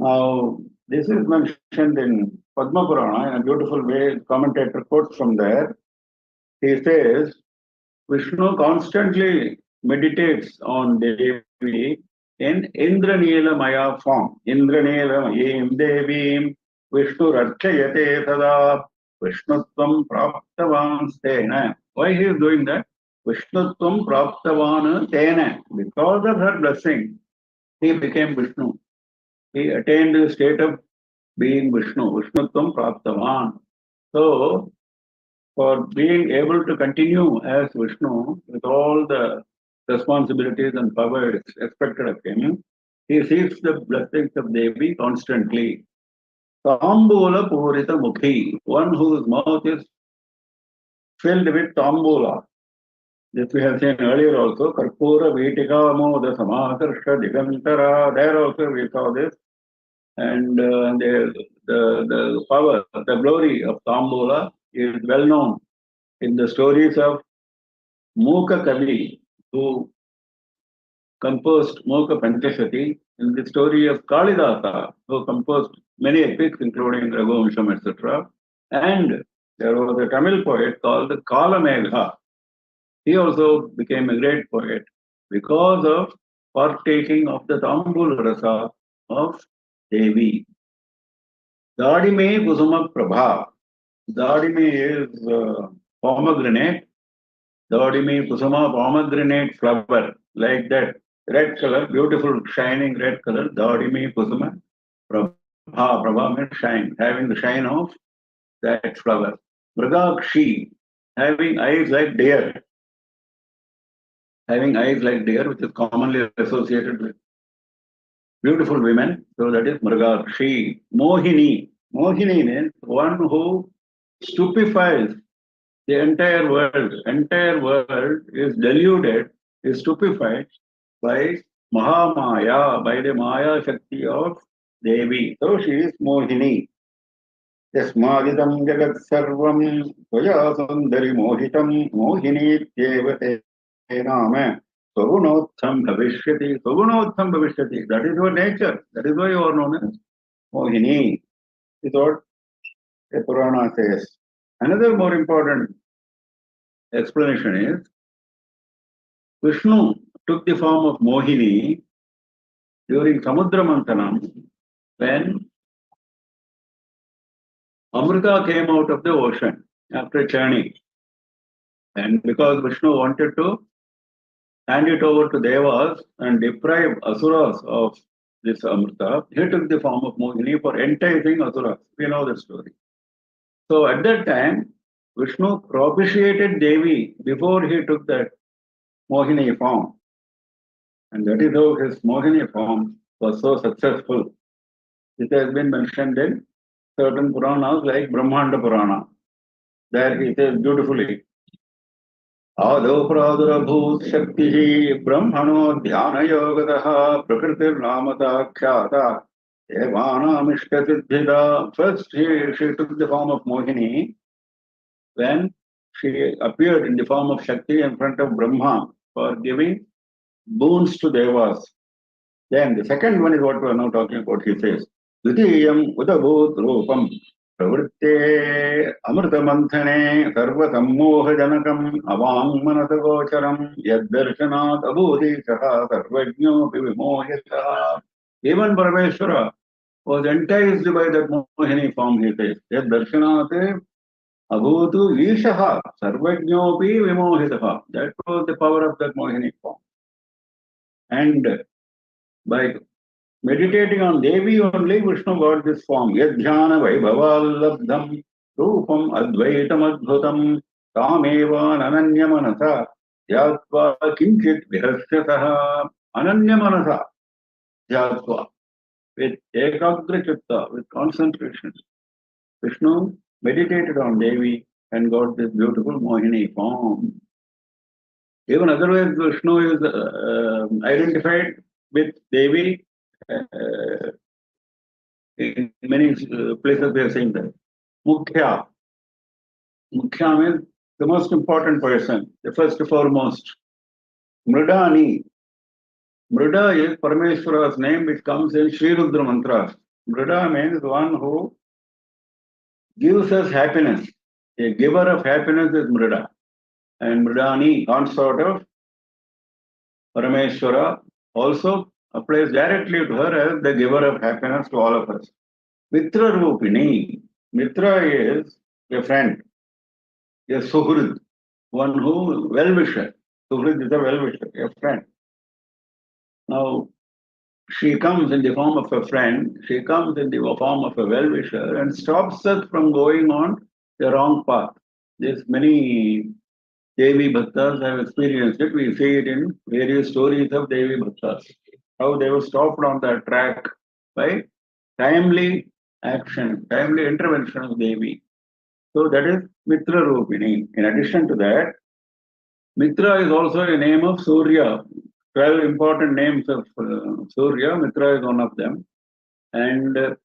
Now, this is mentioned in Padma Purana in a beautiful way. The commentator quotes from there. He says, Vishnu constantly meditates on Devi in Indranila Maya form. Indranila Mayim Devim Vishnu Rachayate Sada Vishnutvam Praptavan Stena. Why he is doing that? Vishnutvam Praptavan Stena. Because of her blessing, he became Vishnu. He attained the state of being Vishnu. Vishnutvam Praptavan. So, for being able to continue as Vishnu with all the responsibilities and powers expected of him, he seeks the blessings of Devi constantly. Tambula Purita Mukhi, one whose mouth is filled with tambula. This we have seen earlier also. Karpura Vitika Moda Samakarsha Digantara. There also we saw this. And the power, the glory of tambula is well known in the stories of Mukha Kavi, who composed Mukha Panchashati, in the story of Kalidasa, who composed many epics, including Raghuvamsham, etc. And there was a Tamil poet called Kalamegha. He also became a great poet because of partaking of the Tambula Rasa of Devi. Dadime Kusuma Prabha. Dadime is pomegranate. Dadime Kusuma, pomegranate flower, like that. Red color, beautiful shining red color. Dadime Kusuma Prabha. Prabha means shine, having the shine of that flower. Mrigakshi, having eyes like deer. Having eyes like deer, which is commonly associated with beautiful women. So that is Mrigakshi. Mohini. Mohini means one who stupefies the entire world. Entire world is deluded, is stupefied by Mahamaya, by the Maya Shakti of Devi. So she is Mohini. Yasmadidam Jagat Sarvam Tvaya Sundari Mohitam Mohini Devate Nama Sogunotham Bhavishyati. Sogunotham Bhavishyati. That is your nature. That is why you are known as Mohini. Is what the Purana says. Another more important explanation is Vishnu took the form of Mohini during Samudra Manthanam when Amrita came out of the ocean after churning. And because Vishnu wanted to hand it over to Devas and deprive Asuras of this Amrita, he took the form of Mohini for enticing Asuras. We know the story. So at that time, Vishnu propitiated Devi before he took that Mohini form. And that is how his Mohini form was so successful. It has been mentioned in certain Puranas like Brahmanda Purana. There he says beautifully, Ado Pradurabhut Shakti Brahmano Dhyana Yogadaha Prakritir Namata Khyata Devana Mishta Siddhida. First she took the form of Mohini when she appeared in the form of Shakti in front of Brahma for giving boons to Devas. Then the second one is what we are now talking about. He says, Dvitiyam Udabhut Rupam Pravritte Amritamanthane Sarva Sammoha Janakam Avang Manasagocharam Yaddarshanat Abhudi Saha Sarvajno Vimohita. Even Parameshwara was enticed by that Mohini form, he says. Yaddarshanat Abhutu Ishaha Sarvajnopi Vimohitaha. That was the power of that Mohini form. And by meditating on Devi only, Vishnu got this form. Yadhyana Vaibhavalabdham Rupam Advaitam Adbhutam Tameva Ananya Manasa Jyatva Kinchit Vihasyataha. Ananya Manasa Jyatva. With Ekagra Chitta, with concentration, Vishnu meditated on Devi and got this beautiful Mohini form. Even otherwise, Vishnu is identified with Devi. In many places we are saying that. Mukhya. Mukhya means the most important person, the first and foremost. Mridani. Mrida is Parameshwara's name, which comes in Sri Rudra Mantra. Mrida means one who gives us happiness. A giver of happiness is Mrida. And Mridani, consort of Parameshwara, also applies directly to her as the giver of happiness to all of us. Mitra Rupini. Mitra is a friend, a Suhrid, one who well-wisher. Suhrid is a well-wisher, a friend. Now, she comes in the form of a friend, she comes in the form of a well-wisher and stops us from going on the wrong path. There's many Devi Bhaktas have experienced it. We see it in various stories of Devi Bhaktas, how they were stopped on that track by timely action, timely intervention of Devi. So that is Mitra Rupini. In addition to that, Mitra is also a name of Surya. 12 important names of Surya. Mitra is one of them. And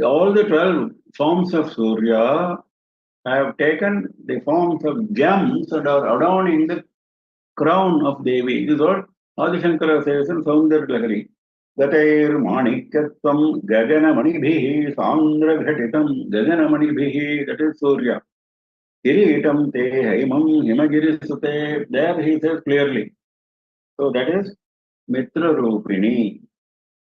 all the 12 forms of Surya have taken the forms of gems and are adorning the crown of Devi. This is what Adi Shankara says in Saundar Lahari. Gatair Manikatvam Gagana Manibhihi Sandra Ghatitam Gagana Manibhihi. That is Surya. Kiritam Te Haimam Himagiri Sute. There he says clearly. So that is Mitra Rupini.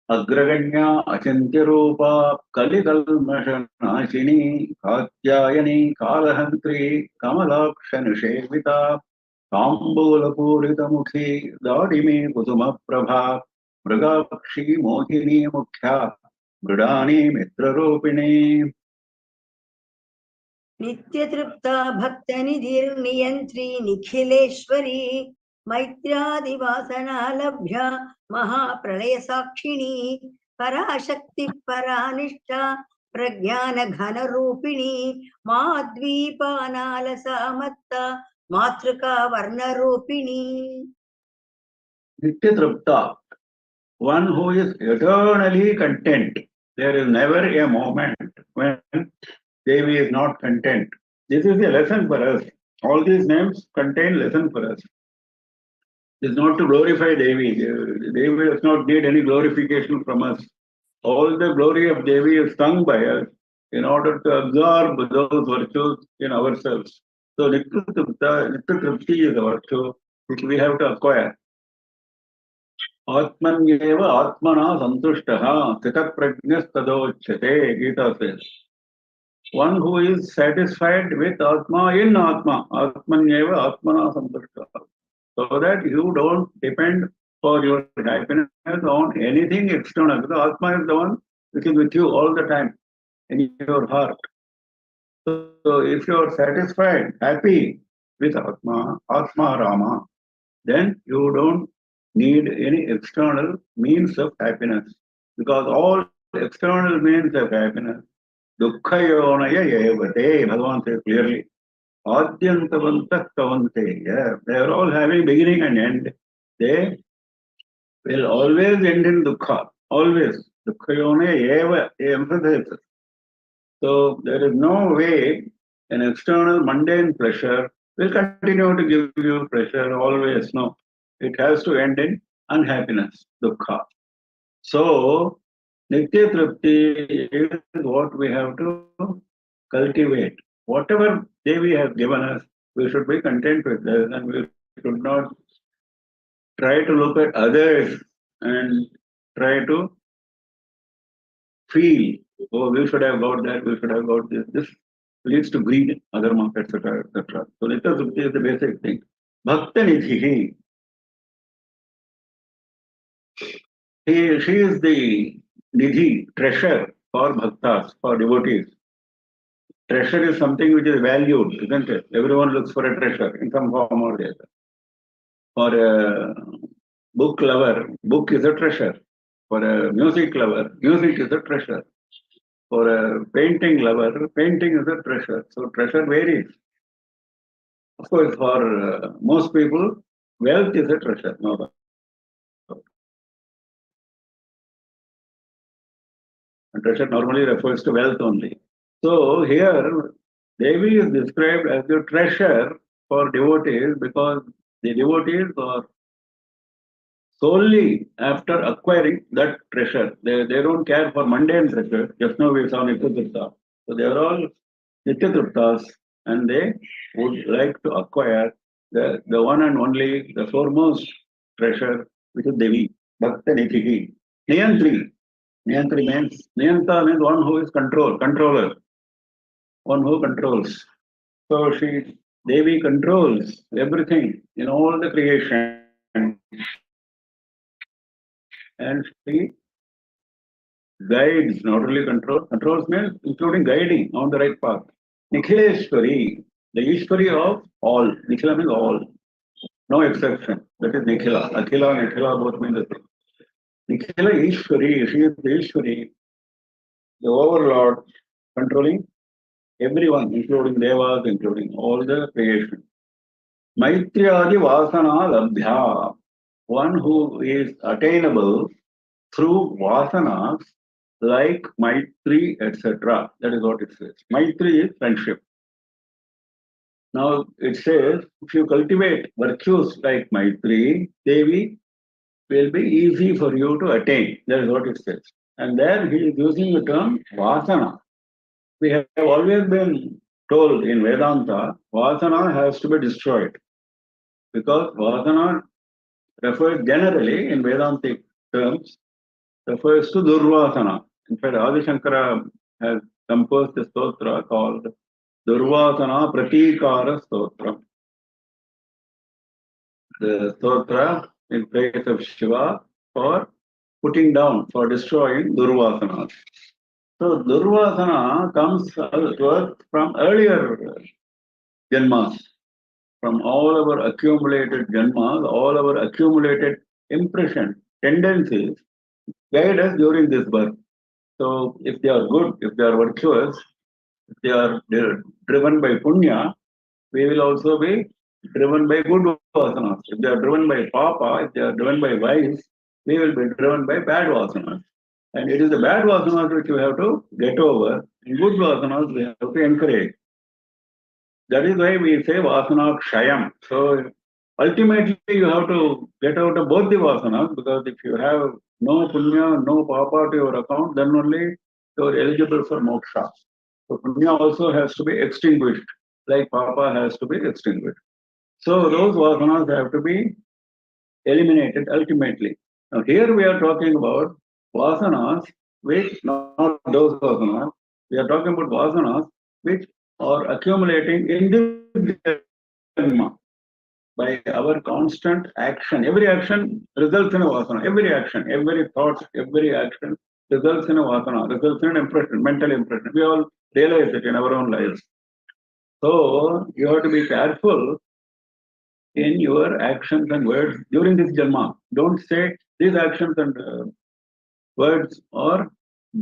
अग्रगण्या अचिन्त्यरूपा कलिकल्मषनाशिनी Katyayani कालहन्त्री कमलाक्षनिषेविता ताम्बूलपूरितमुखी दाडिमी कुसुमप्रभा Mrigakshi Mohini मुख्या मृडानी मित्ररूपिणी नित्यतृप्ता भक्तनिधिर्नियन्त्री निखिलेश्वरी मैत्र्यादिवासना लभ्या महाप्रलयसाक्षिणी पराशक्ति परानिष्ठा प्रज्ञानघनरूपिणी माद्वीपानालसामत्ता मातृका वर्णरूपिणी. Nityatrupta, one who is eternally content. There is never a moment when Devi is not content. This is a lesson for us. All these names contain lesson for us. It is not to glorify Devi. Devi does not need any glorification from us. All the glory of Devi is sung by us in order to absorb those virtues in ourselves. So Nityatrupti is a virtue which we have to acquire. Atmanyeva Atmana Santushtaha Sthitaprajnastadochyate, Gita says. One who is satisfied with Atma in Atma, Atmanyeva Atmana Santushtaha. So that you don't depend for your happiness on anything external. Because Atma is the one which is with you all the time in your heart. So if you are satisfied, happy with Atma, Atma Rama, then you don't need any external means of happiness. Because all external means of happiness, Dukkhayonaya Evate, Bhagavan says clearly. Adyantavantak Kavante. Yeah, they are all having beginning and end. They will always end in dukkha. Always. Dukkhayone eva emphasizes. So there is no way an external mundane pleasure will continue to give you pleasure always. No. It has to end in unhappiness, dukkha. So Nitya Tripti is what we have to cultivate. Whatever Devi has given us, we should be content with this and we should not try to look at others and try to feel, oh, we should have got that, we should have got this. This leads to greed, adharma, etc. etc. So Nitya Tripti is the basic thing. Bhakta Nidhi. She is the Nidhi, treasure for bhaktas, for devotees. Treasure is something which is valued, isn't it? Everyone looks for a treasure in some form or the other. For a book lover, book is a treasure. For a music lover, music is a treasure. For a painting lover, painting is a treasure. So treasure varies. Of course, for most people, wealth is a treasure. No. Treasure normally refers to wealth only. So here, Devi is described as the treasure for devotees because the devotees are solely after acquiring that treasure. They don't care for mundane treasure. Just now we saw Nityatripta. So they are all Nityatriptas and they would like to acquire the one and only, the foremost treasure, which is Devi, Bhakta Nitiki. Niyantri. Niyanta means one who is controller, one who controls. So Devi controls everything in all the creation. And she guides, not only controls means including guiding on the right path. Nikhileshwari, the Ishwari of all. Nikhila means all, no exception. That is Nikhila. Akhila and Nikhila both mean the same. Nikhila Ishwari, she is the Ishwari, the overlord, controlling everyone, including Devas, including all the creation. Maitriyadi Vasana Labdhya, one who is attainable through vasanas like Maitri, etc. That is what it says. Maitri is friendship. Now it says, if you cultivate virtues like Maitri, Devi will be easy for you to attain. That is what it says. And there he is using the term vasana. We have always been told in Vedanta, vasana has to be destroyed. Because vasana refers generally in Vedantic terms, refers to Durvasana. In fact, Adi Shankara has composed a stotra called Durvasana Pratikara Stotra. The stotra in praise of Shiva for putting down, for destroying Durvasanas. So Durvasana comes to us from earlier Janmas, from all our accumulated Janmas, all our accumulated impression, tendencies guide us during this birth. So if they are good, if they are virtuous, if they are driven by punya, we will also be driven by good vasanas. If they are driven by papa, if they are driven by vice, we will be driven by bad vasanas. And it is the bad vasanas which we have to get over, and good vasanas we have to encourage. That is why we say vasana kshayam. So ultimately you have to get out of both the vasanas, because if you have no punya, no papa to your account, then only you are eligible for moksha. So punya also has to be extinguished, like papa has to be extinguished. So those vasanas have to be eliminated ultimately. Now here we are talking about vasanas which, not those vasanas, we are talking about vasanas which are accumulating in this janma by our constant action. Every action results in a vasana. Every action, every thought, every action results in a vasana, results in an impression, mental impression. We all realize it in our own lives. So you have to be careful in your actions and words during this janma. Don't say these actions and words are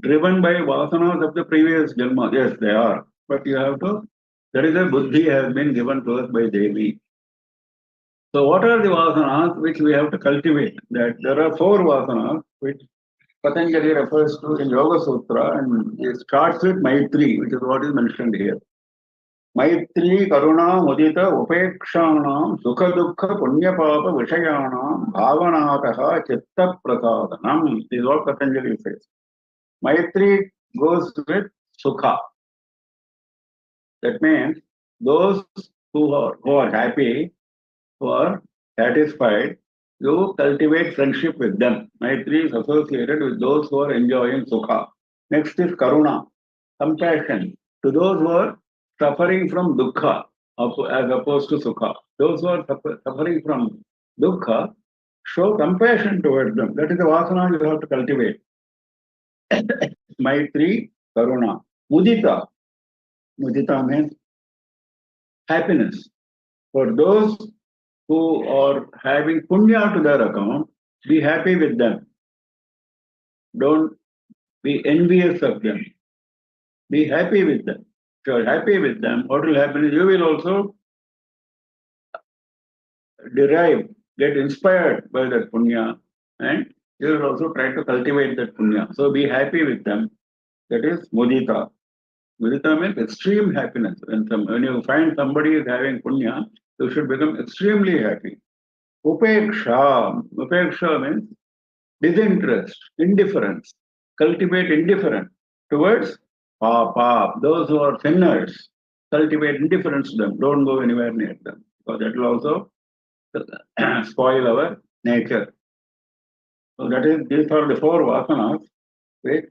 driven by vasanas of the previous janma. Yes, they are. But you have to, that is a buddhi has been given to us by Devi. So what are the vasanas which we have to cultivate? That there are 4 vasanas which Patanjali refers to in Yoga Sutra, and it starts with Maitri, which is what is mentioned here. Maitri, Karuna, Mudita, Upekshanam, Sukha Dukha, Punya Papa, Vishayanam, Bhavanataha, Chitta Prasadanam. This is what Patanjali says. Maitri goes with Sukha. That means those who are happy, who are satisfied, you cultivate friendship with them. Maitri is associated with those who are enjoying Sukha. Next is Karuna, compassion to those who are suffering from dukkha as opposed to sukha. Those who are suffering from dukkha, show compassion towards them. That is the vasana you have to cultivate. Maitri, Karuna. Mudita. Mudita means happiness. For those who are having punya to their account, be happy with them. Don't be envious of them. Be happy with them. If you are happy with them, what will happen is you will also get inspired by that punya, and you will also try to cultivate that punya. So be happy with them. That is mudita. Mudita means extreme happiness. When you find somebody is having punya, you should become extremely happy. Upeksha. Upeksha means disinterest, indifference. Cultivate indifference towards papa. Those who are sinners, cultivate indifference to them. Don't go anywhere near them, because that will also spoil our nature. So that is, these are the four vasanas which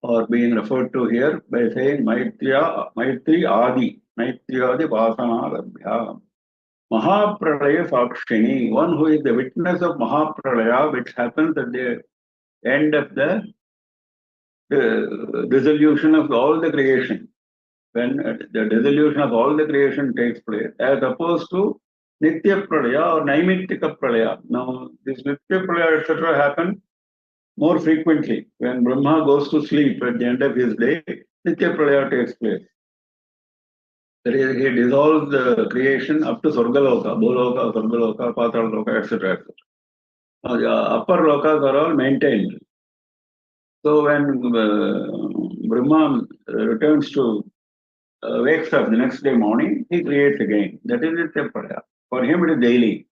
are being referred to here by saying Maitri Adi Vasana Labhya. Mahapralaya Sakshini, one who is the witness of Mahapralaya, which happens at the end of the dissolution of all the creation. When the dissolution of all the creation takes place, as opposed to Nitya Pralaya or Naimittika Pralaya. Now, this Nitya Pralaya, etc., happen more frequently. When Brahma goes to sleep at the end of his day, Nitya Pralaya takes place. That is, he dissolves the creation up to Swargaloka, Bholoka, Swargaloka, Patalaloka, etc., etc. Now, the upper lokas are all maintained. So when Brahma returns to wakes up the next day morning, he creates again. That is Nitya Pralaya. For him, it is daily.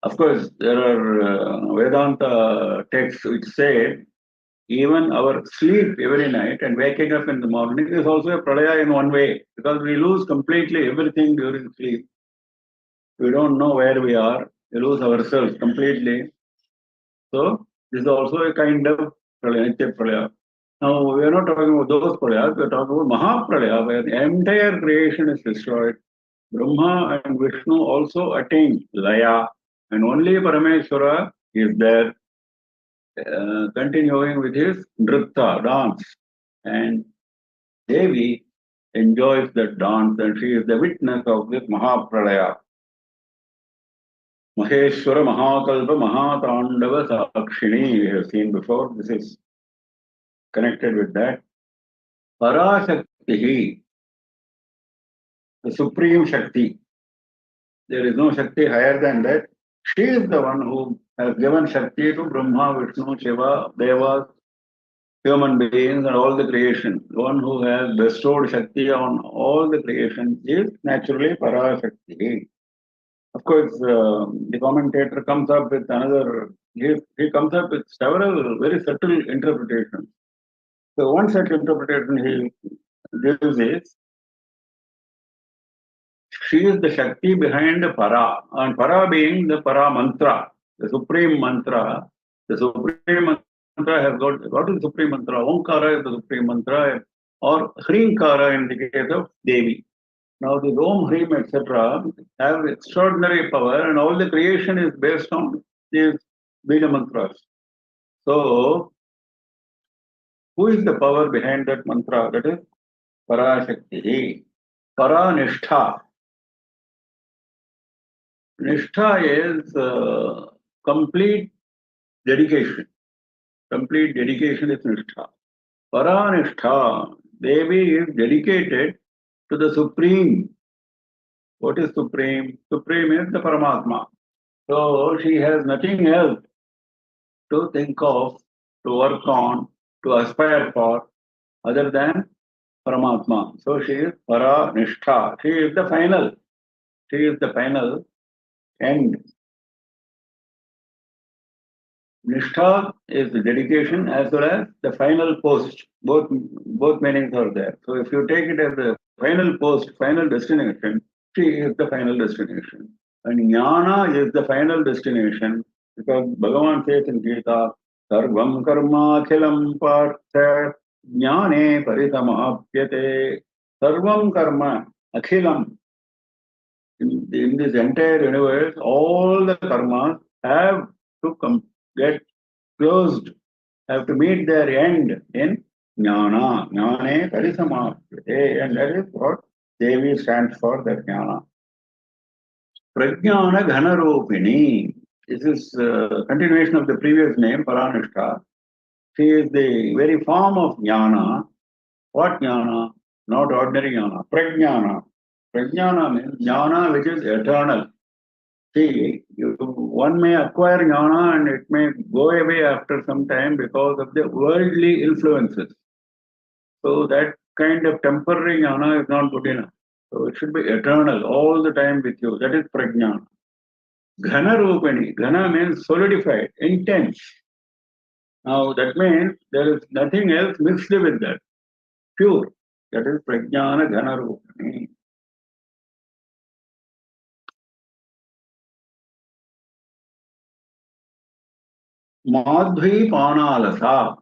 Of course, there are Vedanta texts which say even our sleep every night and waking up in the morning is also a pralaya in one way, because we lose completely everything during sleep. We don't know where we are. We lose ourselves completely. So this is also a kind of pralaya, Nitya Pralaya. Now, we are not talking about those pralayas, we are talking about Mahapralaya, where the entire creation is destroyed. Brahma and Vishnu also attain Laya, and only Parameshwara is there, continuing with his Nritta, dance. And Devi enjoys that dance, and she is the witness of this Mahapralaya. Maheshwara Mahakalpa Mahatandava Sakshini, we have seen before. This is connected with that. Parashakti, the supreme Shakti. There is no Shakti higher than that. She is the one who has given Shakti to Brahma, Vishnu, Seva, Devas, human beings, and all the creation. The one who has bestowed Shakti on all the creation is naturally Parashakti. Of course, the commentator comes up with another, he comes up with several very subtle interpretations. So one such interpretation he gives is, she is the Shakti behind Para, and Para being the Para Mantra, the supreme mantra. The supreme mantra has got, what is the supreme mantra? Omkara is the supreme mantra, or Hrinkara in the case of Devi. Now the Om, Hrim, etc. have extraordinary power, and all the creation is based on these Bija mantras. So, who is the power behind that mantra? That is Parashakti. Paranishtha. Nishtha is complete dedication. Complete dedication is Nishtha. Paranishtha, Devi is dedicated to the Supreme. What is Supreme? Supreme is the Paramatma. So she has nothing else to think of, to work on, to aspire for, other than Paramatma. So she is Paranishtha. She is the final. She is the final end. Nishtha is the dedication as well as the final post. Both meanings are there. So if you take it as the final post, final destination, she is the final destination. And Jnana is the final destination, because Bhagavan says in Gita, Sarvam karma akhilam partha jnane parisamapyate. Sarvam karma akhilam. In this entire universe, all the karmas have to get closed, have to meet their end in jnana. Jnane parisamapyate. And that is what Devi stands for, that jnana. Prajnana Ghanarupini. This is a continuation of the previous name, Paranishtha. She is the very form of jnana. What jnana? Not ordinary jnana. Prajnana. Prajnana means jnana which is eternal. See, one may acquire jnana and it may go away after some time because of the worldly influences. So that kind of temporary jnana is not good enough. So it should be eternal, all the time with you. That is prajnana. Ghana Rupani. Ghana means solidified, intense. Now that means there is nothing else mixed with that. Pure. That is Prajnana Ghana Rupani. Madhvipana Alasa.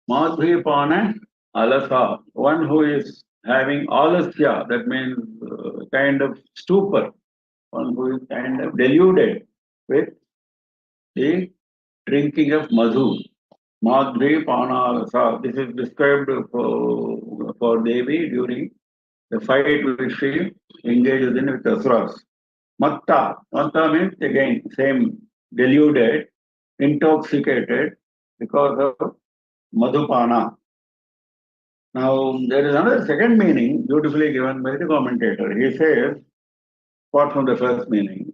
Madhvipana Alasa. One who is having alasya, that means kind of stupor. One who is kind of deluded with the drinking of madhu. Madhvipana Alasa. This is described for Devi during the fight which she engages in with Asuras. Matta. Matta means again same deluded, intoxicated because of Madhupana. Now there is another second meaning beautifully given by the commentator. He says, apart from the first meaning,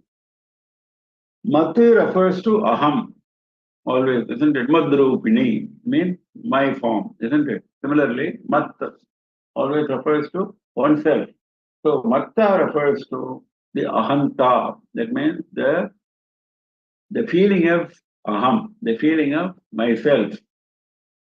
Mati refers to Aham always, isn't it? Madrupini means my form, isn't it? Similarly, Mat always refers to oneself. So Matta refers to the Ahanta. That means the feeling of Aham, the feeling of myself.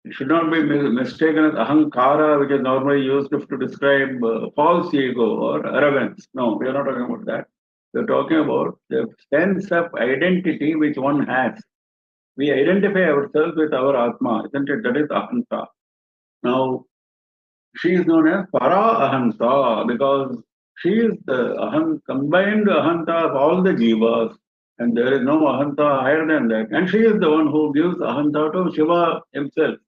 It should not be mistaken as ahankara, which is normally used to describe false ego or arrogance. No, we are not talking about that. We are talking about the sense of identity which one has. We identify ourselves with our Atma, isn't it? That is ahanta. Now, she is known as para ahanta because she is the combined ahanta of all the jivas, and there is no ahanta higher than that. And she is the one who gives ahanta to Shiva himself.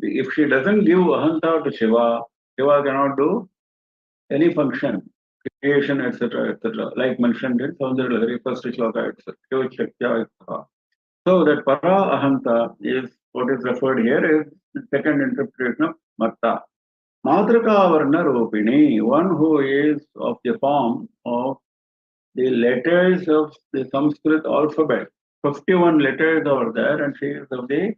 If she doesn't give ahanta to Shiva, Shiva cannot do any function, creation, etc., etc., like mentioned in Saundarya first shloka itself. So that para ahanta is what is referred here is the second interpretation of matta. Matrika varna rupini, one who is of the form of the letters of the Sanskrit alphabet. 51 letters are there, and she is of the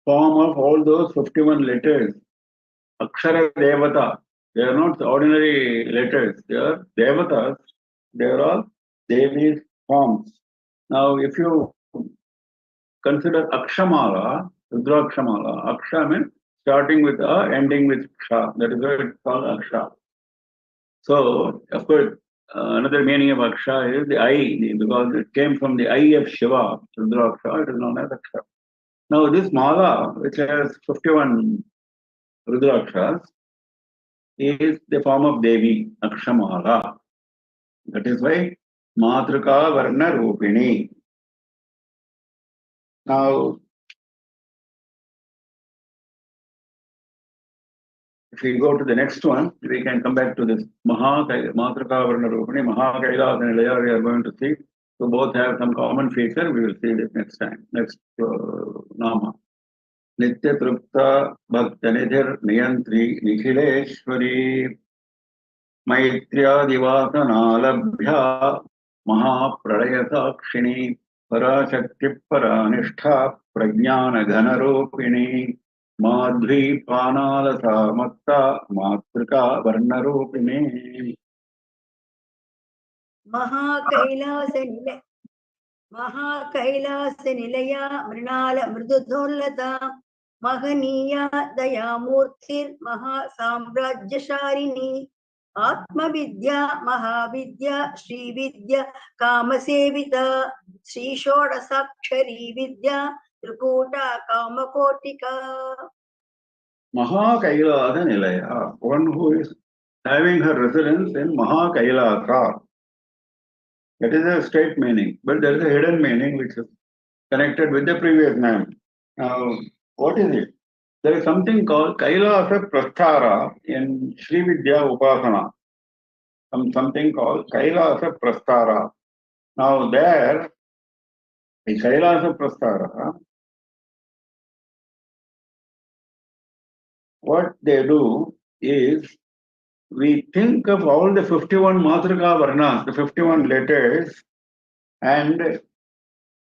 form of all those 51 letters. Akshara Devata. They are not ordinary letters. They are Devatas. They are all Devi's forms. Now, if you consider Akshamala, Rudrakshamala, Aksha means starting with A, ending with Ksha. That is why it's called Aksha. So, of course, another meaning of Aksha is the eye, because it came from the eye of Shiva, Rudraksha, it is known as Aksha. Now, this Mala, which has 51 Rudrakshas, is the form of Devi, Akshamala. That is why Matrika Varna Rupini. Now, if we go to the next one, we can come back to this Matrika Varna Rupini, Maha Kailas and Laya we are going to see. So both have some common feature. We will see this next time. Next Nama. Nitya Trupta Bhaktanidhir Niyantri Nikhileshwari Maitriyadivasana Mahapralaya Sakshini Parashakti Paranishta Prajnana Ghanarupini Madhvipanalatha Matta Matrika Varnarupini. महाकैलास निलया मृणाल मृदुधोल्लता महनीया दयामूर्तिर्महा साम्राज्यशालिनी आत्मविद्या महाविद्या श्रीविद्या कामसेविता श्रीषोडशाक्षरी विद्या Trikuta कामकोटिका. Mahakailasa Nilaya, one who is having her residence in Mahakailasa. That is a straight meaning, but there is a hidden meaning which is connected with the previous name. Now, what is it? There is something called Kailasa Prasthara in Sri Vidya Upasana. Something called Kailasa Prasthara. Now, there, the Kailasa Prasthara, what they do is we think of all the 51 Matrika Varnas, the 51 letters, and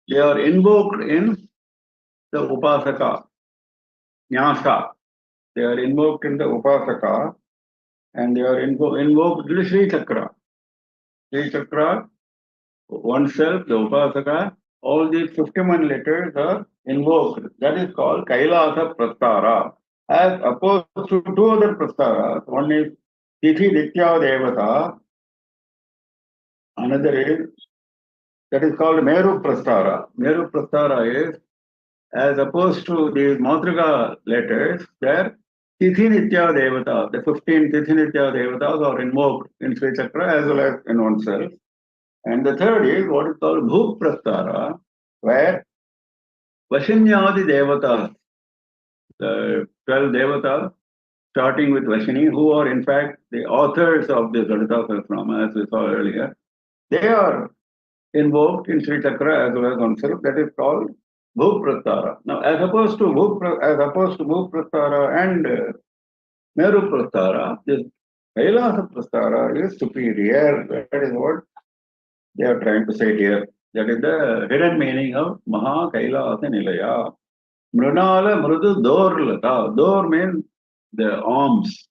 they are invoked in the Upasaka, Nyasa. They are invoked in the Upasaka and they are invoked in the Sri Chakra. Sri Chakra, oneself, the Upasaka, all these 51 letters are invoked. That is called Kailasa Prastara. As opposed to two other Prastaras, one is Tithi Ditya Devata, another is, that is called Meru Prastara. Meru Prastara is, as opposed to these Matrika letters, there Tithi Nitya Devata, the 15 Tithi Nitya Devatas are invoked in Sri Chakra as well as in oneself. And the third is what is called Bhuk Prastara, where Vashinyadi Devatas, the 12 Devatas, starting with Vashini, who are in fact the authors of the LALITHA SAHASRANAMA, as we saw earlier, they are invoked in Sri Chakra as well as oneself. That is called Bhuk Prastara. Now, as opposed to Bhuk Prastara and Meru Prastara, this Kailasa Prastara is superior. That is what they are trying to say here. That is the hidden meaning of Maha Kailasa Nilaya. Mrunala Mrudu Dorlata. Dor means the arms.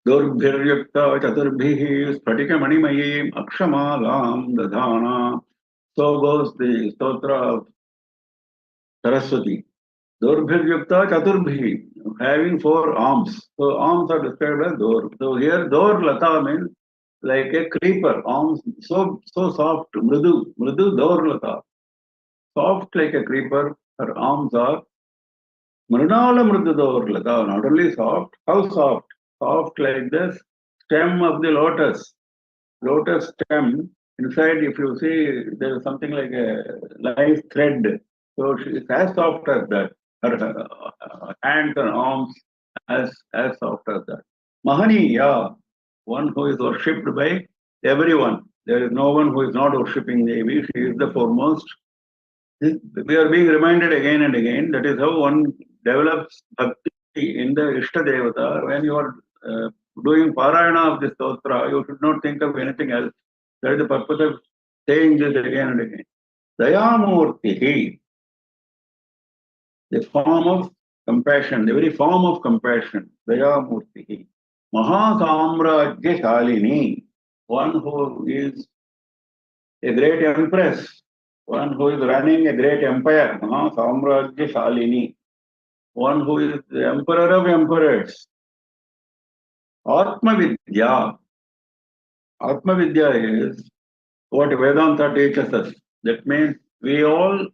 Dorbhiryakta Chaturbhihi Spratika Manimayim Akshamalam Dadhana. So goes the stotra of Saraswati. Dorbhiryakta Chaturbhihi, having 4 arms. So arms are described as Dor. So here Dor Lata means like a creeper, arms so soft, Mrudu Dor Lata. Soft like a creeper, her arms are Mrunala Mrudu Dor Lata, not only soft, how soft? Soft like the stem of the lotus. Lotus stem, inside if you see there is something like a nice thread. So she is as soft as that. Her hands and arms as soft as that. Mahaniya, one who is worshipped by everyone. There is no one who is not worshipping Devi. She is the foremost. We are being reminded again and again. That is how one develops bhakti in the Ishta Devata. When you are doing Parayana of this Stotra, you should not think of anything else. That is the purpose of saying this again and again. Dayamurtihi, the form of compassion, the very form of compassion. Dayamurtihi. Mahasamrajya Shalini, one who is a great empress, one who is running a great empire. Mahasamrajya Shalini, one who is the emperor of emperors. Atma Vidya. Atma Vidya is what Vedanta teaches us. That means we all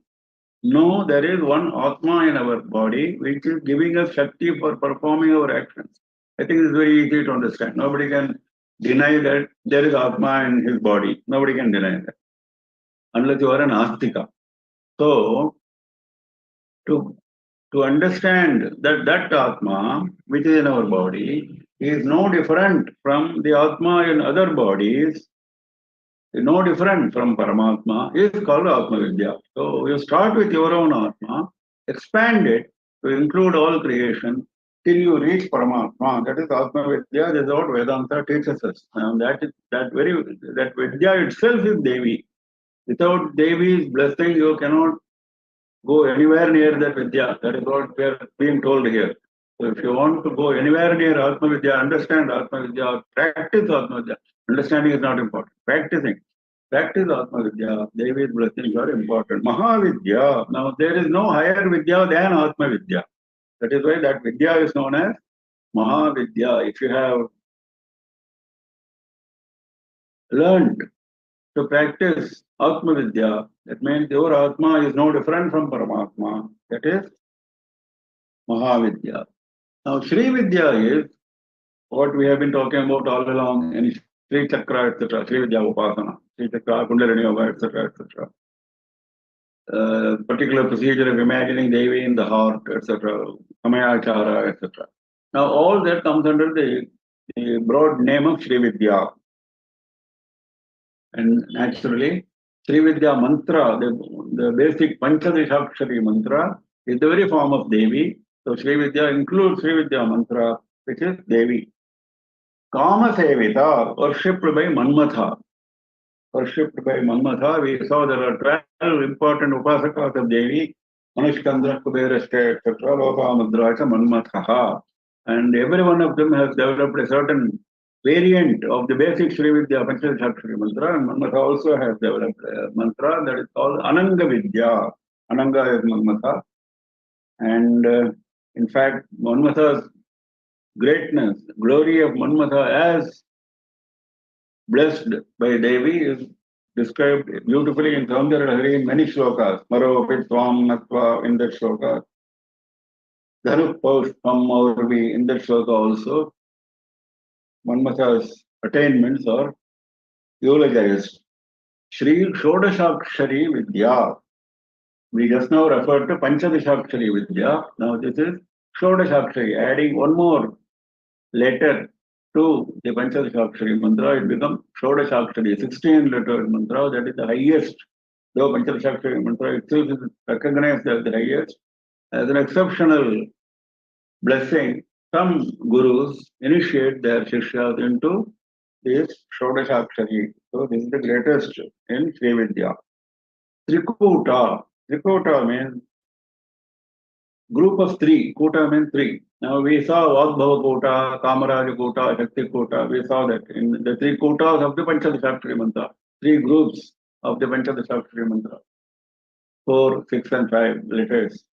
know there is one Atma in our body which is giving us Shakti for performing our actions. I think it's very easy to understand. Nobody can deny that there is Atma in his body. Nobody can deny that. Unless you are an Astika. So, to understand that Atma, which is in our body, is no different from the Atma in other bodies, no different from Paramatma, is called Atma Vidya. So you start with your own Atma, expand it to include all creation till you reach Paramatma. That is Atma Vidya. That is what Vedanta teaches us. And that Vidya itself is Devi. Without Devi's blessing, you cannot go anywhere near that Vidya. That is what we are being told here. So if you want to go anywhere near Atma Vidya, understand Atma Vidya, practice Atma Vidya. Understanding is not important. Practice Atma Vidya. Devi's blessings are important. Mahavidya. Now there is no higher Vidya than Atma Vidya. That is why that Vidya is known as Mahavidya. If you have learned to practice Atma Vidya, that means your Atma is no different from Paramatma. That is Mahavidya. Now, Sri Vidya is what we have been talking about all along in Sri Chakra, etc. Sri Vidya Upasana, Sri Chakra, Kundalini Yoga, etc. etc. Particular procedure of imagining Devi in the heart, etc. Samayachara, etc. Now, all that comes under the broad name of Sri Vidya. And naturally, Sri Vidya mantra, the basic Panchadishakshari mantra, is the very form of Devi. So Sri Vidya includes Sri Vidya mantra, which is Devi. Kama Sevita, worshipped by Manmatha. Worshipped by Manmatha, we saw there are 12 important Upasakas of Devi, Manishkandra, Kuberashta, etc., Loka Mudracha, Manmatha. And every one of them has developed a certain variant of the basic Sri Vidya Panchadashakshari mantra, and Manmatha also has developed a mantra that is called Ananga Vidya. Ananga is Manmatha. And in fact, Manmatha's greatness, glory of Manmatha as blessed by Devi is described beautifully in Saundarya in many shlokas. Maropi Swam Natva in that shloka. Dhanuk Paush Pam Maurvi in that shloka also. Manmatha's attainments are eulogized. Shri Shodashakshari Vidya. We just now referred to Panchadashakshari Vidya. Now this is Shodashakshari, adding one more letter to the Panchadashakshari mantra, it becomes Shodashakshari, 16 letter mantra, that is the highest. Though Panchadashakshari mantra itself is recognized as the highest, as an exceptional blessing, some gurus initiate their Shishyas into this Shodashakshari. So this is the greatest in Sri Vidya. Trikuta. Trikuta means group of three. Kuta means three. Now we saw Vagbhava Kuta, Kamaraja Kuta, Shakti Kuta. We saw that in the three Kutas of the Panchadashakshari mantra. Three groups of the Panchadashakshari mantra. 4, 6 and 5 letters.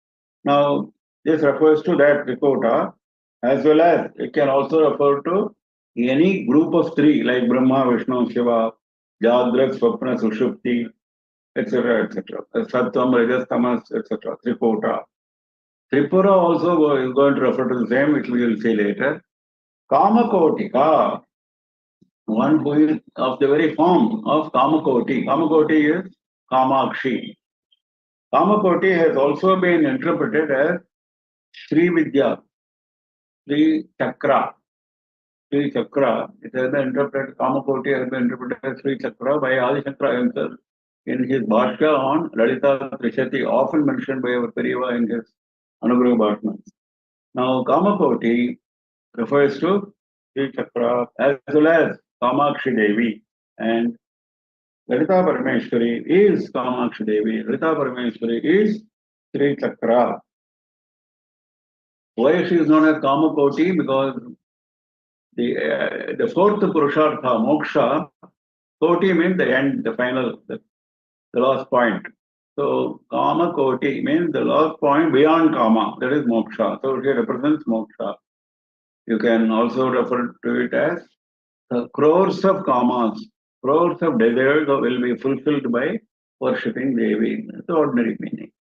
Now this refers to that Trikuta, as well as it can also refer to any group of three like Brahma, Vishnu, Shiva, Jagrat, Swapna, Sushupti, etc. etc. Sattvam, Rajas, Tamas, etc. Trikuta. Tripura also is going to refer to the same, which we will see later. Kamakotika, one who is of the very form of Kamakoti. Kamakoti is Kamakshi. Kamakoti has also been interpreted as Sri Vidya, Sri Chakra. Sri Chakra, it has been interpreted, Kamakoti has been interpreted as Sri Chakra by Adi Shankara himself in his Bhashya on Lalitha Trishati, often mentioned by our Periva in his Anugrah Bhashmas. Now, Kamakoti refers to Sri Chakra as well as Kamakshi Devi, and Lalita Parameshwari is Kamakshi Devi, Lalita Parameshwari is Sri Chakra. Why she is known as Kamakoti? Because the fourth Purushartha, Moksha, Koti means the end, the final, the last point. So Kamakoti means the last point beyond Kama, that is Moksha. So she represents Moksha. You can also refer to it as the crores of Kamas, crores of desires will be fulfilled by worshipping Devi. That's the ordinary meaning.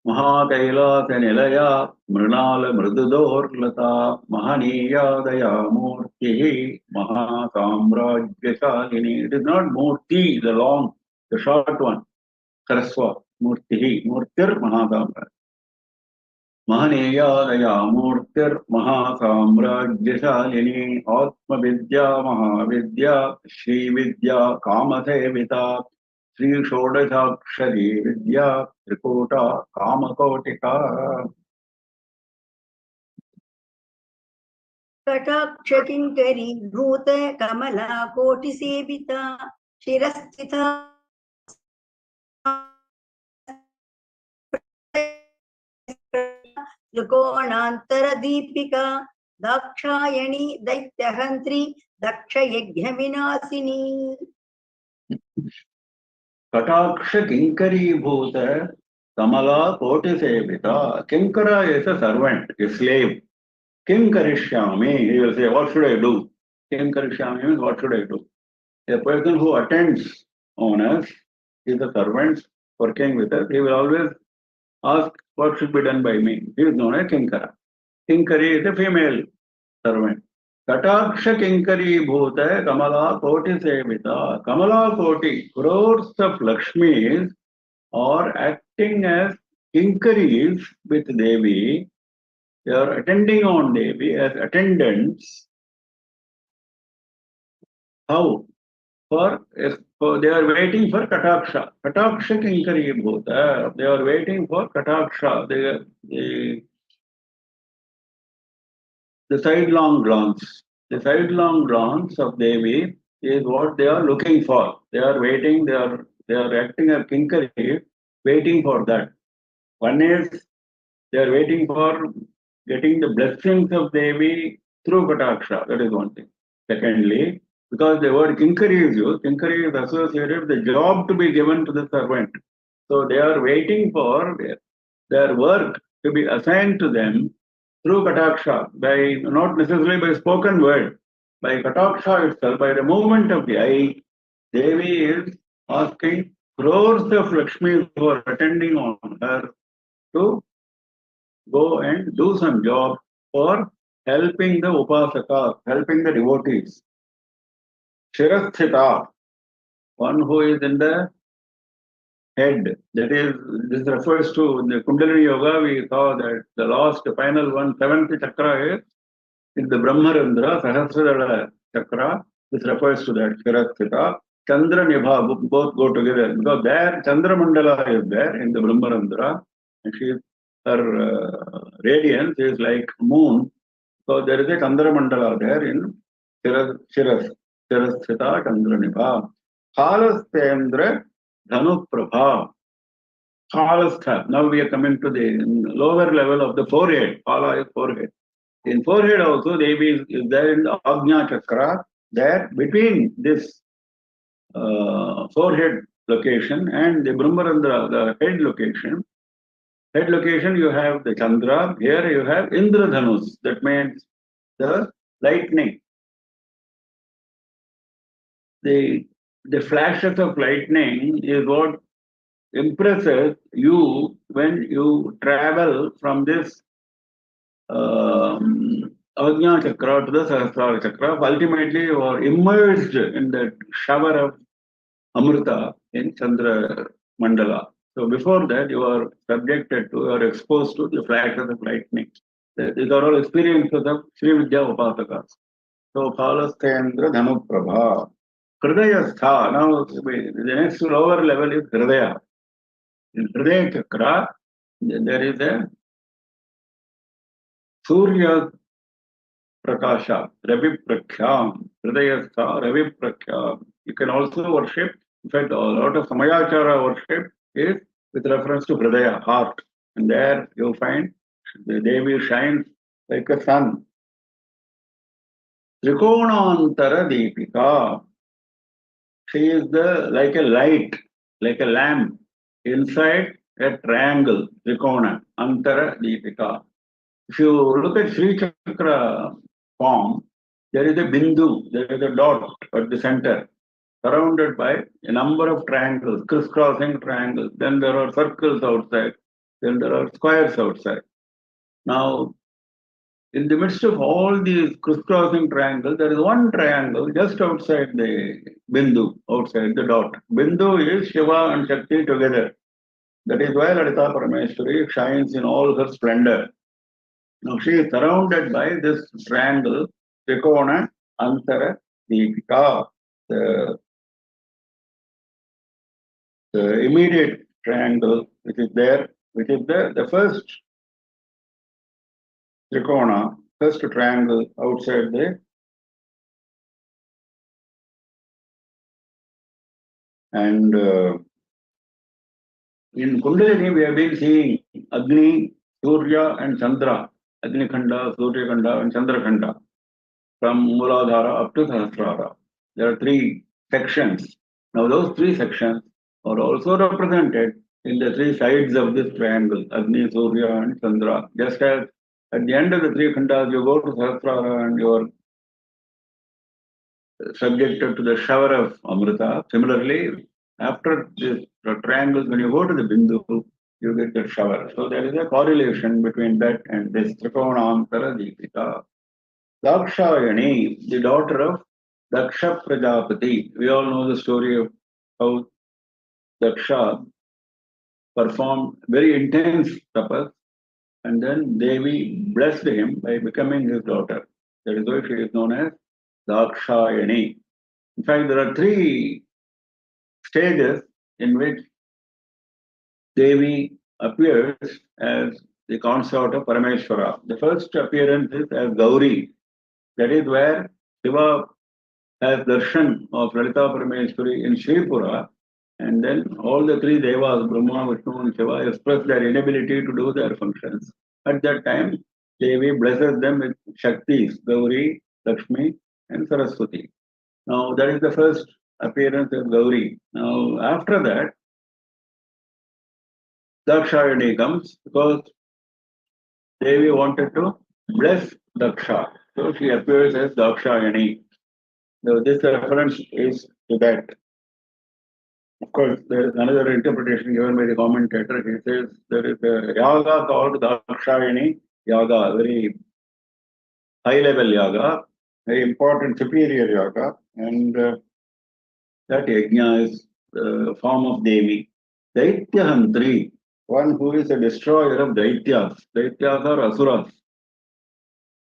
Mahakaila Senilaya Mrinala Mridudorlata Mahaniya Daya Murti Mahasamrajyasalini. It is not Murti, the long, the short one. Karaswa, Murti, Murtir Mahasamraj. Mahaniya Daya Murtir Mahasamrajyasalini Atma Vidya Mahavidya Shri Vidya Kamasevita Sri Shodashakshari Vidya Trikuta Kamakotika. कटाक्षकिङ्करी भूत कमला कोटिसेविता शिरस्थिता त्रिकोणान्तरदीपिका Dakshayani दैत्यहन्त्री दक्षयज्ञविनाशिनी. Kataksha Kinkari Bhuta Kamala Koti Sevita. Kinkara is a servant, a slave. Kim Karishyami, he will say, what should I do? Kim Karishyami means, what should I do? A person who attends on us is a servant working with us. He will always ask, what should be done by me? He is known as Kinkara. Kinkari is a female servant. Kataksha Kinkari Bhuta Kamala Koti Sevita. Kamala Koti, crores of Lakshmis are acting as Kinkaris with Devi. They are attending on Devi as attendants. How? They are waiting for Kataksha. Kataksha Kinkari Bhuta. They are waiting for Kataksha. The sidelong glance. The sidelong glance of Devi is what they are looking for. They are waiting, they are acting as Kinkari, waiting for that. One is they are waiting for getting the blessings of Devi through Kataksha. That is one thing. Secondly, because the word kinkari is used, kinkari is associated with the job to be given to the servant. So they are waiting for their work to be assigned to them through kataksha, by not necessarily by spoken word, by kataksha itself, by the movement of the eye. Devi is asking crores of Lakshmis who are attending on her to go and do some job for helping the upasaka, helping the devotees. Shirasthita, one who is in the head. That is, this refers to in the Kundalini Yoga, we saw that the last, final one, seventh chakra is in the Brahmarandra, Sahasradala chakra. This refers to that, Shirasthita. Chandra Nibha, both go together because there Chandra Mandala is there in the Brahmarandra, and her radiance is like moon. So there is a Chandra Mandala there in Shirasthita Chandra Nibha. Khalasthendra Dhanu Prabha. Khalastha. Now we are coming to the lower level of the forehead. Khala is forehead. In forehead also, Devi is there in the Ajna Chakra. There between this forehead location and the Brahmarandra, the head location. Head location, you have the Chandra. Here you have Indradhanus. That means the lightning. The flashes of lightning is what impresses you when you travel from this Ajna Chakra to the Sahasrara Chakra. Ultimately, you are immersed in that shower of Amrita in Chandra Mandala. So before that, you are subjected to or exposed to the flashes of lightning. These are all experiences of Sri Vidya Upasakas. So Khalasthendra Dhanu Prabha. Hridaya Stha. Now the next lower level is Hridaya. In Hridaya Chakra, there is a Surya Prakasha, Ravi Prakhyam, Hridaya Stha, Ravi Prakhyam. You can also worship. In fact, a lot of Samayachara worship is with reference to Hridaya, heart. And there you find the Devi shines like a sun. Trikonantara Deepika. She is like a light, like a lamp inside a triangle, Trikona, Antara Deepika. If you look at Sri Chakra form, there is a Bindu, there is a dot at the center, surrounded by a number of triangles, crisscrossing triangles. Then there are circles outside, then there are squares outside. Now, in the midst of all these crisscrossing triangles, there is one triangle just outside the Bindu, outside the dot. Bindu is Shiva and Shakti together. That is why Lalitha Parameshwari shines in all her splendor. Now she is surrounded by this triangle, Trikona Antara Deepika, the immediate triangle which is there, which is the first Trikona, first triangle outside the and in Kundalini we have been seeing Agni, Surya and Chandra, Agni Khanda, Surya Khanda and Chandra Khanda from Muladhara up to Sahasrara. There are three sections. Now those three sections are also represented in the three sides of this triangle, Agni, Surya and Chandra. Just as at the end of the three khandas, you go to Sahasrara and you are subjected to the shower of Amrita. Similarly, after this triangle, when you go to the Bindu, you get the shower. So there is a correlation between that and this Trikonantara Deepika. Dakshayani, the daughter of Daksha Prajapati. We all know the story of how Daksha performed very intense tapas and then Devi blessed him by becoming his daughter. That is why she is known as Dakshayani. In fact, there are three stages in which Devi appears as the consort of Parameshwara. The first appearance is as Gauri. That is where Seva has darshan of Lalita Parameshwari in Sripura, and then all the three devas, Brahma, Vishnu and Shiva, express their inability to do their functions. At that time, Devi blesses them with Shaktis, Gauri, Lakshmi and Saraswati. Now that is the first appearance of Gauri. Now after that, Dakshayani comes because Devi wanted to bless Daksha. So she appears as Dakshayani. So this reference is to that. Of course, there is another interpretation given by the commentator. He says there is a yaga called Dakshayani Yaga, very high level yaga, very important superior yaga, and that yajna is the form of Devi. Daityahantri, one who is a destroyer of Daityas. Daityas are Asuras,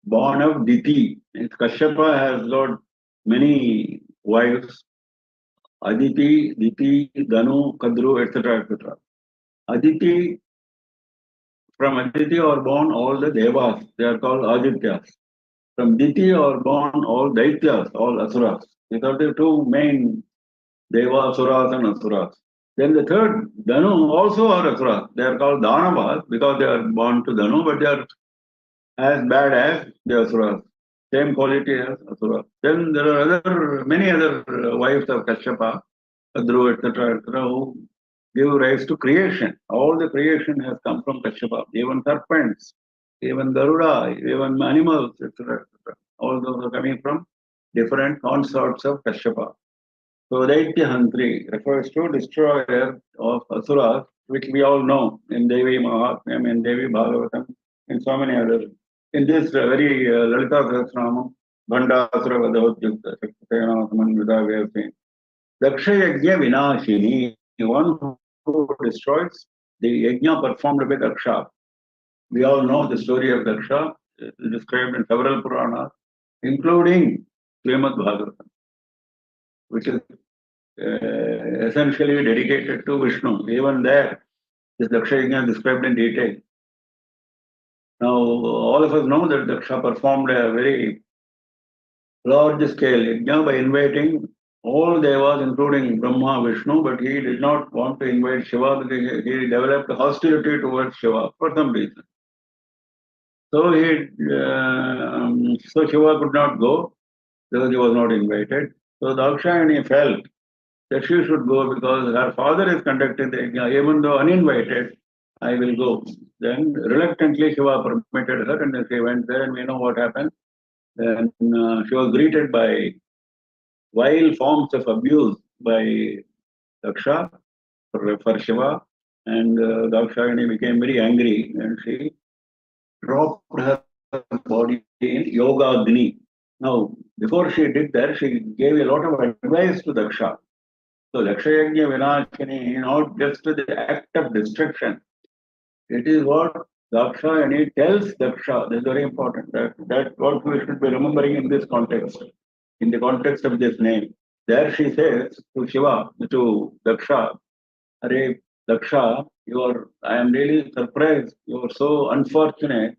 born of Diti. Kashyapa has got many wives. Aditi, Diti, Danu, Kadru, etc. etc. Aditi, from Aditi are born all the Devas. They are called Adityas. From Diti are born all Daityas, all Asuras. These are the two main Deva, Asuras and Asuras. Then the third, Danu, also are Asuras. They are called Danavas because they are born to Danu, but they are as bad as the Asuras. Same quality as Asuras. Then there are many other wives of Kashyapa, Kadru, etc., who give rise to creation. All the creation has come from Kashyapa. Even serpents, even Garuda, even animals, etc., etc. All those are coming from different consorts of Kashyapa. So Daityahantri refers to destroyer of Asuras, which we all know in Devi Mahatmyam, in Devi Bhagavatam, and so many others. In this very Lalitha Sahasranama, Bandasura Vadhodyukta, Shaktisena Samanvita, we have seen. Daksha Yajna Vinashini, one who destroys the yajna performed by Daksha. We all know the story of Daksha, described in several Puranas, including Srimad Bhagavatam, which is essentially dedicated to Vishnu. Even there, this Daksha Yajna is described in detail. Now, all of us know that Daksha performed a very large scale yajna by inviting all devas, including Brahma, Vishnu, but he did not want to invite Seva because he developed hostility towards Shiva for some reason. So so Shiva could not go because he was not invited. So Dakshayani felt that she should go because her father is conducting the yajna, even though uninvited, I will go. Then reluctantly Shiva permitted her and she went there, and we know what happened. Then she was greeted by vile forms of abuse by Daksha for Shiva, and Dakshayani became very angry and she dropped her body in Yoga Agni. Now, before she did that, she gave a lot of advice to Daksha. So, Daksha Yajna Vinashini, not just the act of destruction, it is what Dakshayani tells Daksha. This is very important. That's what we should be remembering in this context, in the context of this name. There she says to Shiva, to Daksha, Arey Daksha, I am really surprised. You are so unfortunate.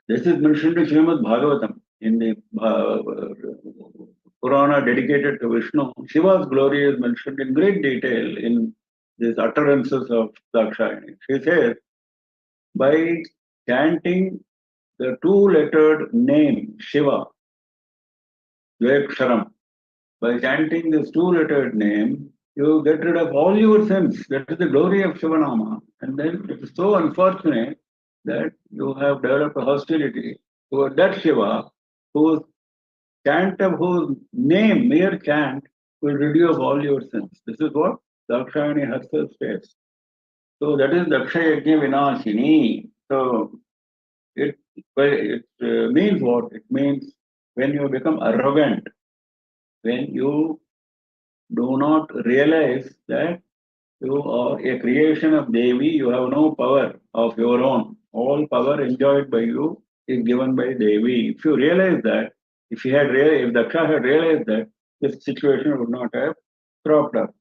This is mentioned in Srimad Bhagavatam in the Purana dedicated to Vishnu. Shiva's glory is mentioned in great detail in these utterances of Dakshayani. She says, by chanting the two-lettered name Shiva, Dveksharam, by chanting this two-lettered name, you get rid of all your sins. That is the glory of Shivanama. And then it is so unfortunate that you have developed a hostility toward that Shiva, whose chant of whose name, mere chant, will rid you of all your sins. This is what Dakshayani herself says. So that is Daksha Yajna Vinashini. So it means what? It means when you become arrogant, when you do not realize that you are a creation of Devi, you have no power of your own. All power enjoyed by you is given by Devi. If you realize that, if Daksha had realized that, this situation would not have cropped up.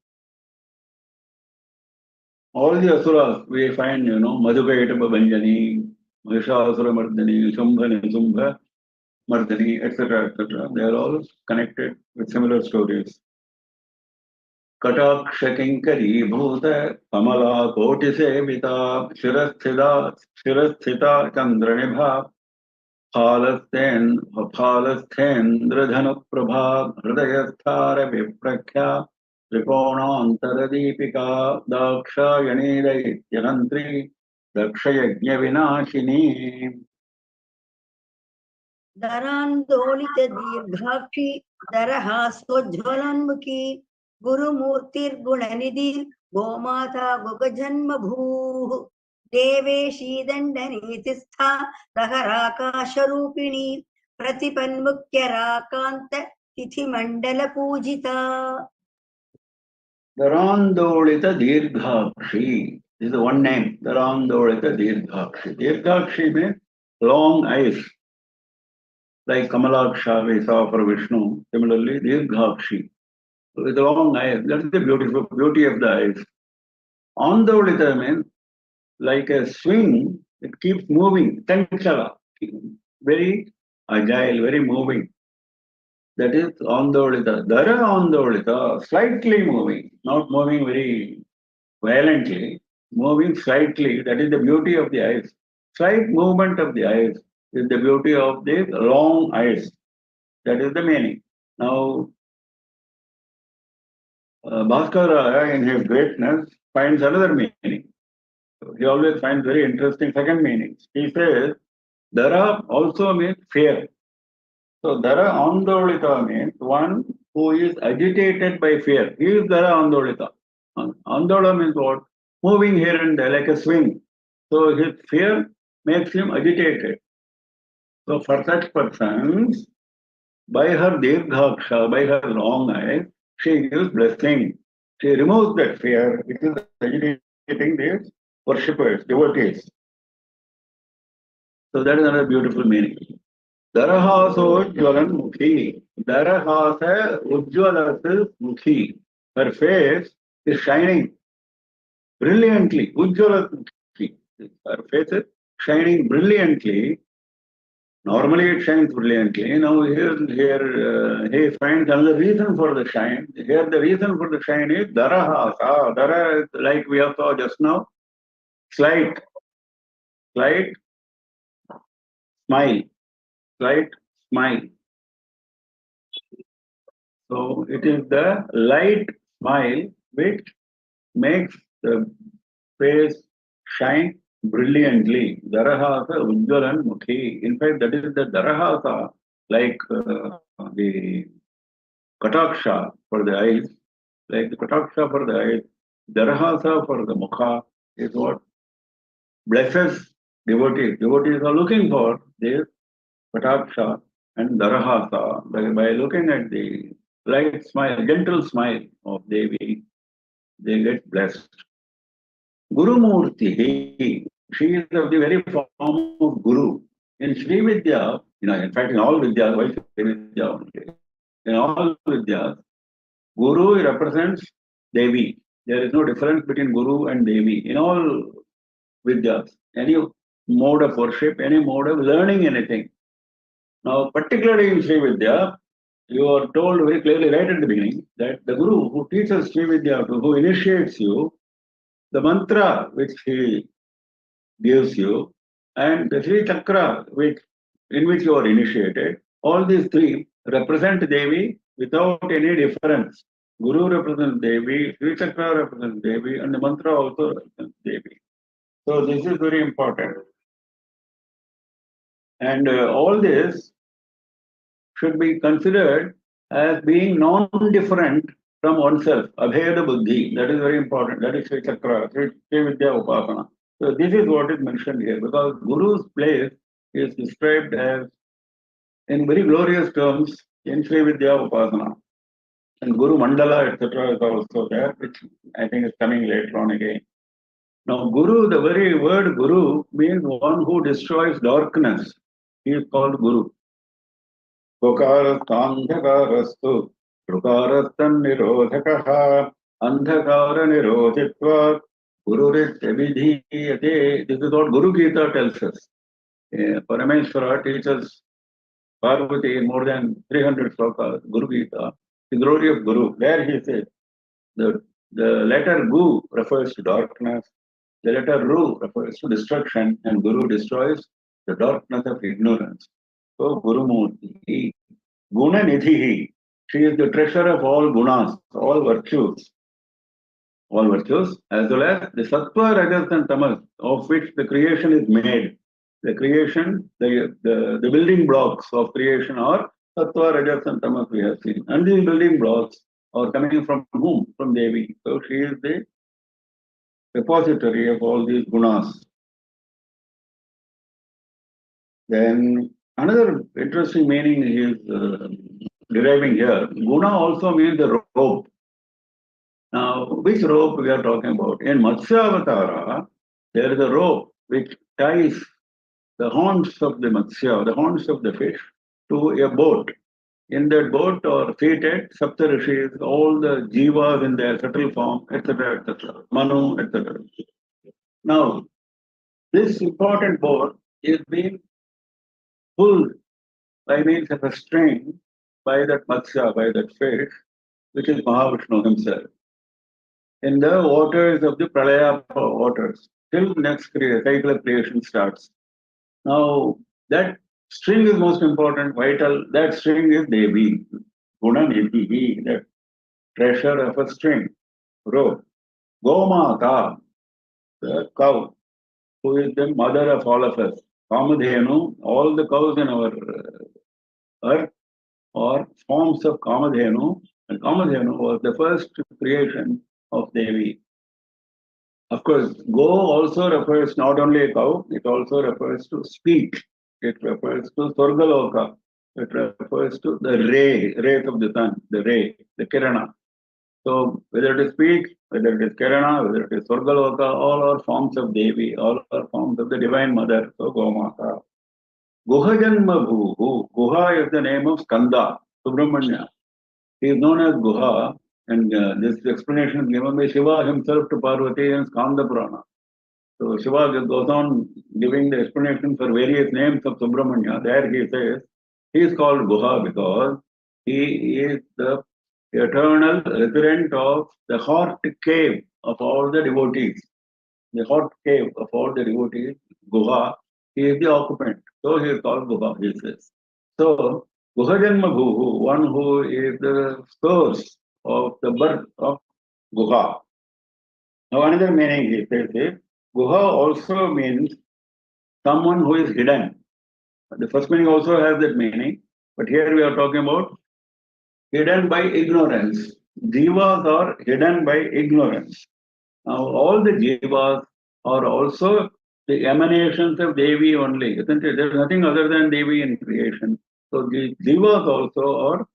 All the asuras we find, Madhukaitapa Banjani, Mahishasura Mardani, Shambha Nishumbha Mardani, etc., etc. They are all connected with similar stories. कटाक्ष किंकरी भूत कमला कोटि सेविता शिरस्थिता चंद्रनिभा फालस्थेन्द्रधनुप्रभा हृदयस्थार विप्रख्या त्रिकोणान्तरदीपिका दाक्षायणी दैत्यहन्त्री दक्षयज्ञविनाशिनी धरान्दोलित दीर्घाक्षी दरहासोज्ज्वलन्मुखी गुरुमूर्तिर्गुणनिधिः गोमाता गुगजन्मभूः देवेशी दण्डनीतिस्था दहराकाशरूपिणी प्रतिपन्मुख्यराकान्त तिथिमण्डलपूजिता Darandolita Dirghakshi. This is one name, Darandolita Dirghakshi. Dirghakshi means long eyes, like Kamalaksha we saw for Vishnu. Similarly, Dirghakshi, with long eyes. That's the beauty of the eyes. Andolita means like a swing, it keeps moving, Tanchala, very agile, very moving. That is Andolita. Dara Andolita, slightly moving, not moving very violently, moving slightly. That is the beauty of the eyes. Slight movement of the eyes is the beauty of the long eyes. That is the meaning. Now, Bhaskara, in his greatness, finds another meaning. He always finds very interesting second meanings. He says, Dara also means fear. So, Dara Andolita means one who is agitated by fear. He is Dara Andolita. Andola means what? Moving here and there like a swing. So, his fear makes him agitated. So, for such persons, by her dirghaksha, by her long eyes, she gives blessing. She removes that fear which is agitating the worshippers, devotees. So, that is another beautiful meaning. Darahaso Ujjalan Mukhi. Darahasa Ujjalas Mukhi. Her face is shining brilliantly. Ujjalas Mukhi. Her face is shining brilliantly. Normally it shines brilliantly. Now here he finds another reason for the shine. Here the reason for the shine is Darahasa. Dara, like we have saw just now, slight smile. Slight smile. So it is the light smile which makes the face shine brilliantly. Darahasa Ujjalan Mukhi. In fact, that is the Darahasa, like the Kataksha for the eyes, like the Kataksha for the eyes, Darahasa for the Mukha is what blesses devotees. Devotees are looking for this Kataksha and Darahasa by looking at the light smile, gentle smile of Devi, they get blessed. Guru Murti, she is of the very form of Guru. In Sri Vidya, in fact, in all Vidyas, why Sri Vidya only? In all Vidyas, Guru represents Devi. There is no difference between Guru and Devi. In all Vidyas, any mode of worship, any mode of learning anything. Now, particularly in Sri Vidya, you are told very clearly right at the beginning that the Guru who teaches Sri Vidya, who initiates you, the mantra which he gives you, and the Sri Chakra in which you are initiated, all these three represent Devi without any difference. Guru represents Devi, Sri Chakra represents Devi, and the mantra also represents Devi. So this is very important. And all this should be considered as being non-different from oneself. Abheda Buddhi, that is very important. That is Sri Chakra, Sri Vidya Upasana. So this is what is mentioned here, because Guru's place is described as in very glorious terms in Sri Vidya Upasana. And Guru Mandala, etc. is also there, which I think is coming later on again. Now, Guru, the very word Guru means one who destroys darkness. He is called Guru. Gokarastandhakarastu, Rukarastan Andhakara Nirodhitva, Gururityavidhiyate. This is what Guru Gita tells us. Parameshwara teaches Parvati in more than 300 slokas, Guru Gita, the glory of Guru. There he says, the letter Gu refers to darkness, the letter Ru refers to destruction, and Guru destroys the darkness of ignorance. So Gurumurti. Guna Nidhi. She is the treasure of all gunas, all virtues, as well as the sattva, rajas, and tamas, of which the creation is made. The creation, the building blocks of creation are sattva, rajas, and tamas we have seen. And these building blocks are coming from whom? From Devi. So she is the repository of all these gunas. Then another interesting meaning is deriving here. Guna also means the rope. Now, which rope we are talking about? In Matsyavatara, there is a rope which ties the horns of the Matsya, the horns of the fish, to a boat. In that boat are seated Saptarishis, all the jivas in their subtle form, etc., etc., Manu, etc. Now, this important boat is being pulled by means of a string by that Matsya, by that fish, which is Mahavishnu himself, in the waters of the Pralaya waters, till next cycle of creation starts. Now, that string is most important, vital. That string is Devi, Guna Nidhi, that treasure of a string, rope. Gomata, the cow, who is the mother of all of us. Kamadhenu, all the cows in our earth are forms of Kamadhenu, and Kamadhenu was the first creation of Devi. Of course, go also refers not only a cow, it also refers to speech. It refers to Swargaloka. It refers to the rays of the sun, the ray, the Kirana. So whether it is speech, whether it is Kirana, whether it is Swargaloka, all are forms of Devi, all are forms of the Divine Mother, so Gomata. Guhajanma Bhuhu. Guha is the name of Skanda, Subramanya. He is known as Guha, and this explanation is given by Shiva himself to Parvati in Skanda Purana. So Shiva goes on giving the explanation for various names of Subramanya. There he says he is called Guha because he is the eternal resident of the heart cave of all the devotees. The heart cave of all the devotees, Guha, he is the occupant. So he is called Guha, he says. So Guhajanma Bhuhu, one who is the source of the birth of Guha. Now another meaning he says is, Guha also means someone who is hidden. The first meaning also has that meaning, but here we are talking about hidden by ignorance. Jivas are hidden by ignorance. Now all the jivas are also the emanations of Devi only, isn't it? There's nothing other than Devi in creation. So the jivas also are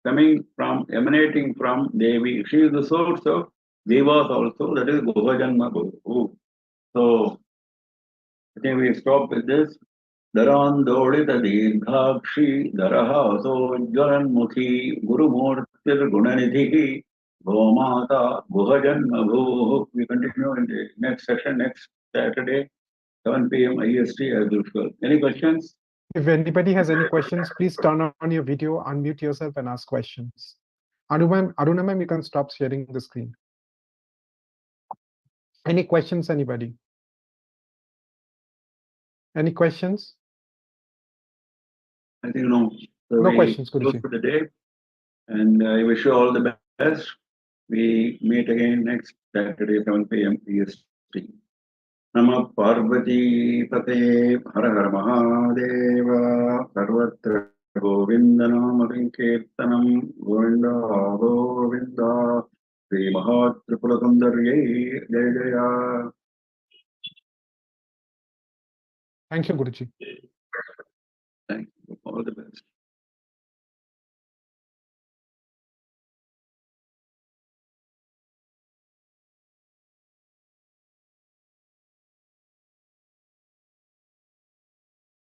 emanating from Devi. She is the source of jivas also, that is Guhajanma Bhuhu. So I think we stop with this. Darandolita Dirghakshi Daraha Sojjalanmukhi Gurumurtir Gunanidhi Gomata Guhajanma Bhuhu. We continue in the next session, next Saturday, 7 p.m. IST as usual. Any questions? If anybody has any questions, please turn on your video, unmute yourself and ask questions. Aruna ma'am, you can stop sharing the screen. Any questions, anybody? Any questions? I think no. So No questions, close Guruji. for the day. And I wish you all the best. We meet again next Saturday, 7 p.m. EST. Namah Parvati Pate Har Har Mahadeva Sarvatra Govinda Namah Kirtanam Govinda Govinda Sri Mahatripura Sundarye Jaya Jaya. Thank you, Guruji.